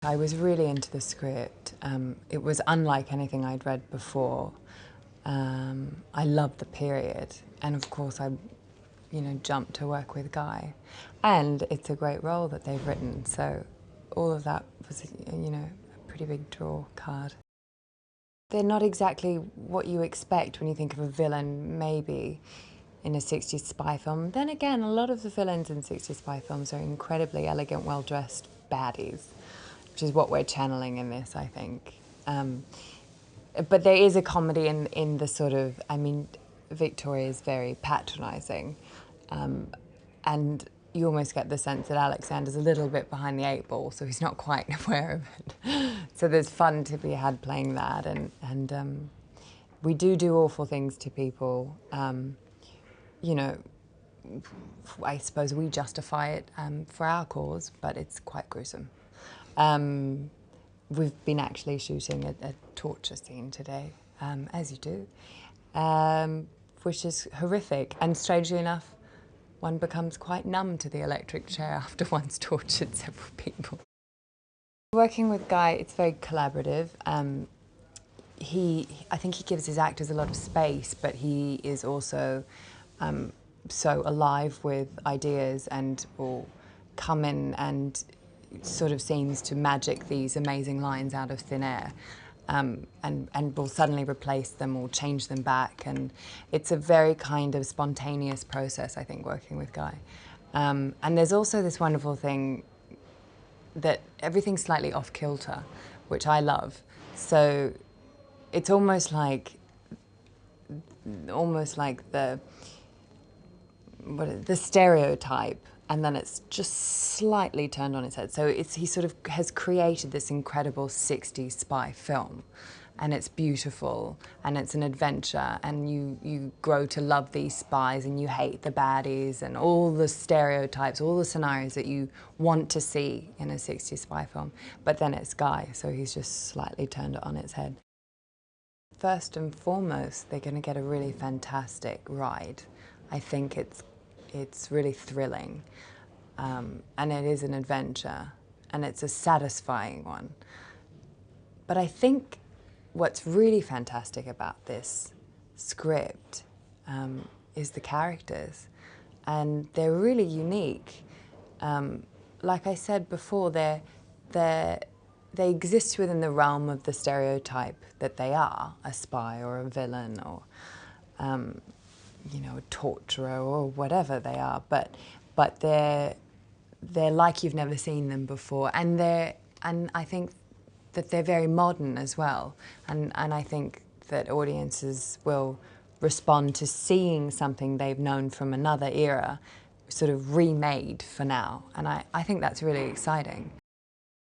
I was really into the script. It was unlike anything I'd read before. I loved the period, and of course I jumped to work with Guy. And it's a great role that they've written, so all of that was, a pretty big draw card. They're not exactly what you expect when you think of a villain, maybe, in a 60s spy film. Then again, a lot of the villains in 60s spy films are incredibly elegant, well-dressed baddies, which is what we're channeling in this, I think. But there is a comedy in the sort of, Victoria is very patronising, and you almost get the sense that Alexander's a little bit behind the 8 ball, so he's not quite aware of it. So there's fun to be had playing that, and we do awful things to people. I suppose we justify it for our cause, but it's quite gruesome. We've been actually shooting a torture scene today, as you do, which is horrific. And strangely enough, one becomes quite numb to the electric chair after one's tortured several people. Working with Guy, it's very collaborative. I think he gives his actors a lot of space, but he is also so alive with ideas and will come in and sort of seems to magic these amazing lines out of thin air, and will suddenly replace them or change them back. And it's a very kind of spontaneous process, I think, working with Guy. And there's also this wonderful thing that everything's slightly off kilter, which I love. So it's almost like the stereotype, and then it's just slightly turned on its head. So he sort of has created this incredible 60s spy film, and it's beautiful, and it's an adventure, and you grow to love these spies, and you hate the baddies, and all the stereotypes, all the scenarios that you want to see in a 60s spy film. But then it's Guy, so he's just slightly turned it on its head. First and foremost, they're going to get a really fantastic ride. I think it's really thrilling, and it is an adventure, and it's a satisfying one. But I think what's really fantastic about this script is the characters, and they're really unique. Like I said before, they exist within the realm of the stereotype that they are a spy or a villain or a torturer or whatever they are, but they're like you've never seen them before, and I think that they're very modern as well, and I think that audiences will respond to seeing something they've known from another era sort of remade for now, and I think that's really exciting.